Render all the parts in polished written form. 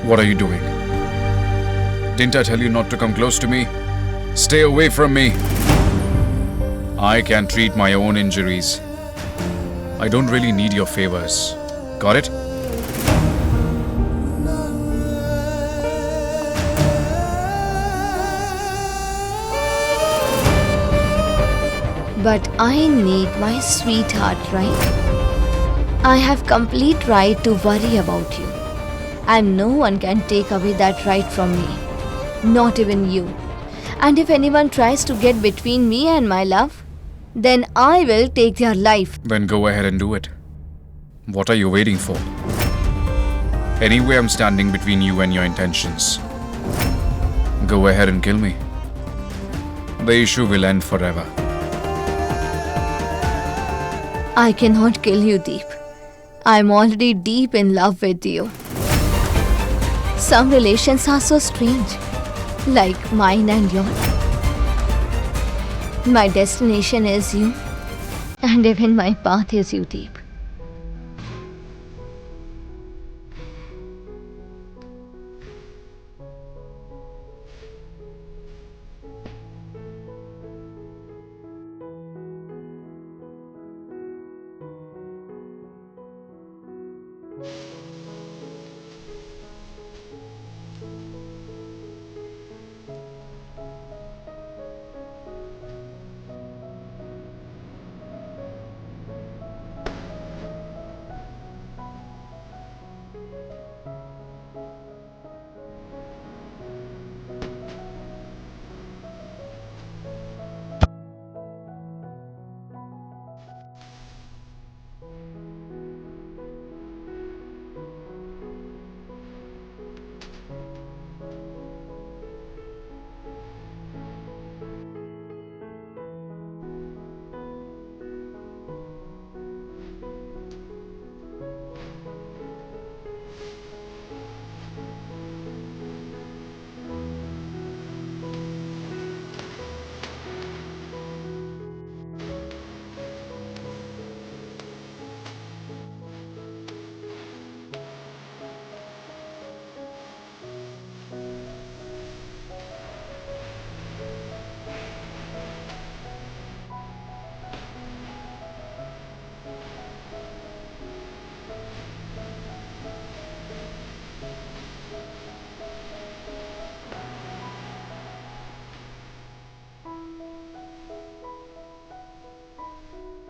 What are you doing? Didn't I tell you not to come close to me? Stay away from me. I can treat my own injuries. I don't really need your favors. Got it? But I need my sweetheart, right? I have complete right to worry about you. And no one can take away that right from me. Not even you. And if anyone tries to get between me and my love, then I will take their life. Then go ahead and do it. What are you waiting for? Anyway, I'm standing between you and your intentions. Go ahead and kill me. The issue will end forever. I cannot kill you, Deep. I'm already deep in love with you. Some relations are so strange, like mine and yours. My destination is you, and even my path is you, Deep.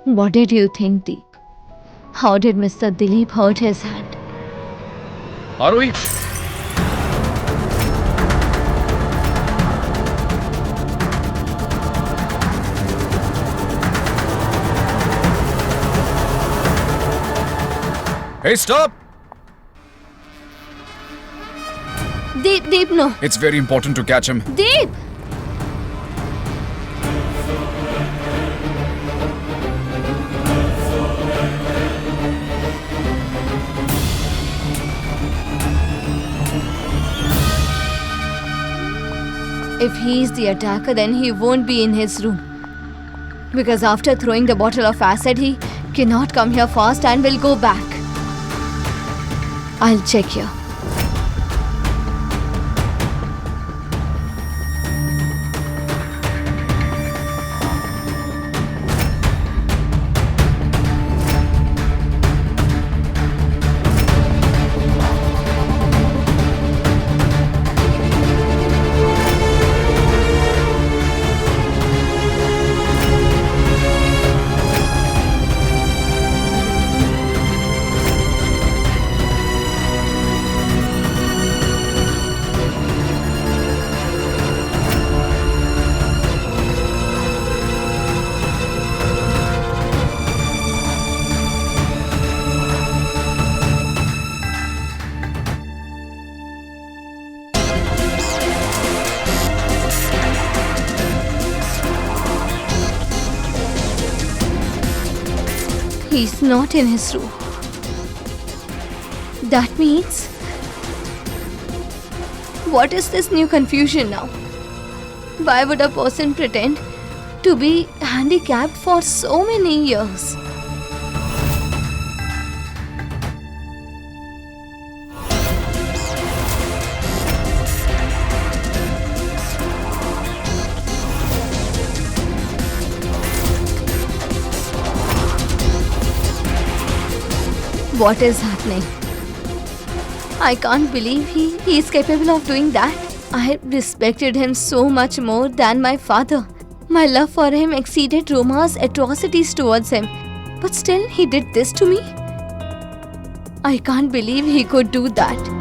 What did you think, Deep? How did Mr. Dilip hurt his hand? Arohi! Hey, stop! Deep, no. It's very important to catch him. Deep! If he is the attacker, then he won't be in his room. Because after throwing the bottle of acid, he cannot come here fast and will go back. I'll check here. He's not in his room. That means... What is this new confusion now? Why would a person pretend to be handicapped for so many years? what is happening. I can't believe he is capable of doing that. I respected him so much more than my father. My love for him exceeded Roma's atrocities towards him. But still, he did this to me. I can't believe he could do that.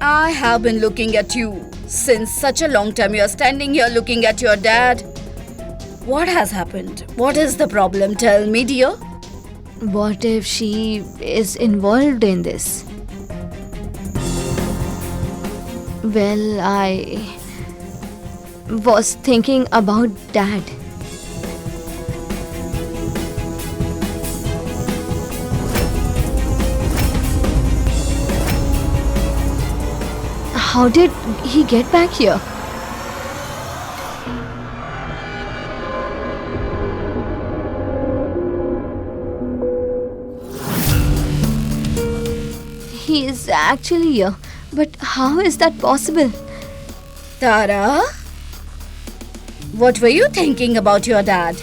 I have been looking at you since such a long time. You are standing here looking at your dad. What has happened? What is the problem? Tell me, dear. What if she is involved in this? Well, I was thinking about Dad. How did he get back here? He is actually here. But how is that possible? Tara? What were you thinking about your dad?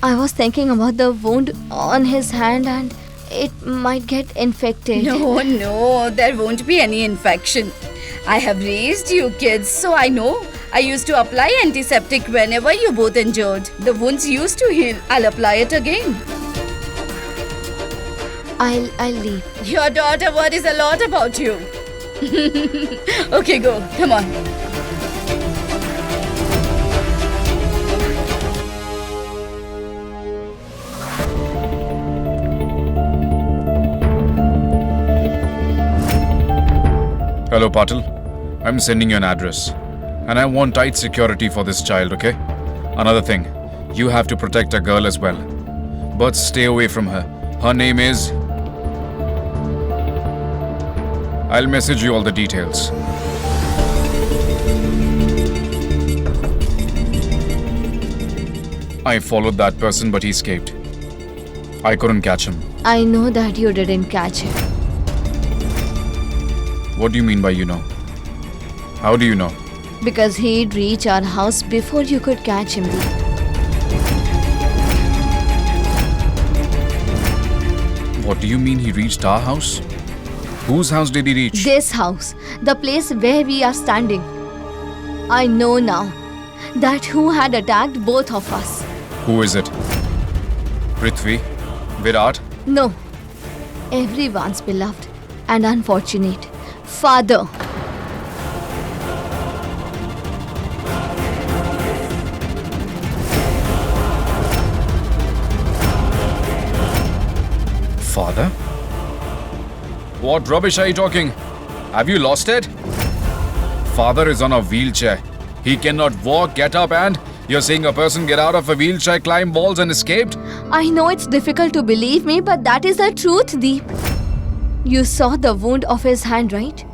I was thinking about the wound on his hand and it might get infected. No, there won't be any infection. I have raised you kids, so I know. I used to apply antiseptic whenever you both injured. The wounds used to heal. I'll apply it again. I'll leave. Your daughter worries a lot about you. Okay, go. Come on. Hello, Patil. I'm sending you an address. And I want tight security for this child, okay? Another thing, you have to protect a girl as well. But stay away from her. Her name is... I'll message you all the details. I followed that person, but he escaped. I couldn't catch him. I know that you didn't catch him. What do you mean by you know? How do you know? Because he'd reach our house before you could catch him. What do you mean he reached our house? Whose house did he reach? This house, the place where we are standing. I know now that who had attacked both of us. Who is it? Prithvi? Virat? No, everyone's beloved and unfortunate father. Father? What rubbish are you talking? Have you lost it? Father is on a wheelchair. He cannot walk, get up, and you're saying a person get out of a wheelchair, climb walls and escaped? I know it's difficult to believe me, but that is the truth, Deep. You saw the wound of his hand, right?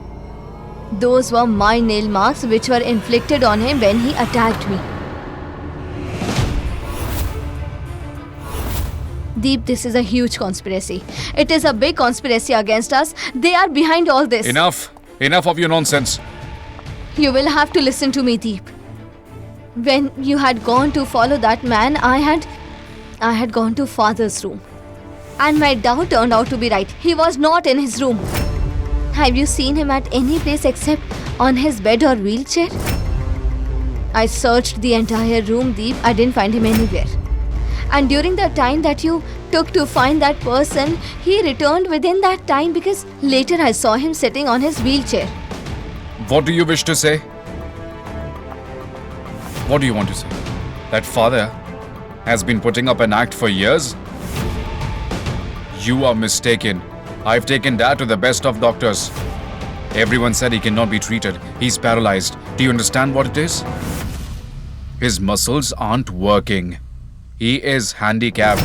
Those were my nail marks which were inflicted on him when he attacked me. Deep, this is a huge conspiracy. It is a big conspiracy against us. They are behind all this. Enough! Enough of your nonsense. You will have to listen to me, Deep. When you had gone to follow that man, I had gone to father's room. And my doubt turned out to be right. He was not in his room. Have you seen him at any place except on his bed or wheelchair? I searched the entire room, Deep. I didn't find him anywhere. And during the time that you took to find that person, he returned within that time because later I saw him sitting on his wheelchair. What do you wish to say? What do you want to say? That father has been putting up an act for years? You are mistaken. I've taken Dad to the best of doctors. Everyone said he cannot be treated. He's paralyzed. Do you understand what it is? His muscles aren't working. He is handicapped.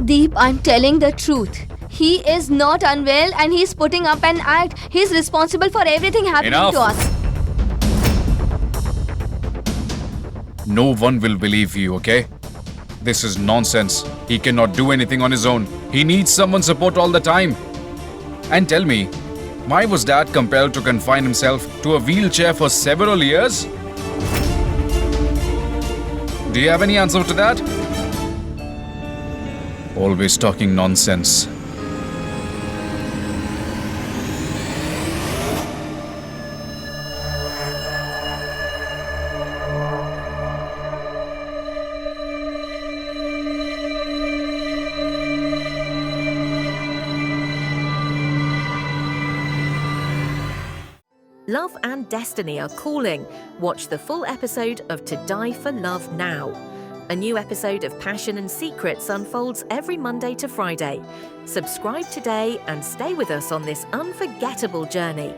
Deep, I'm telling the truth. He is not unwell and he's putting up an act. He's responsible for everything happening Enough. to us. No one will believe you, okay? This is nonsense. He cannot do anything on his own. He needs someone's support all the time. And tell me, why was Dad compelled to confine himself to a wheelchair for several years? Do you have any answer to that? Always talking nonsense. Love and Destiny are calling. Watch the full episode of To Die for Love now. A new episode of Passion and Secrets unfolds every Monday to Friday. Subscribe today and stay with us on this unforgettable journey.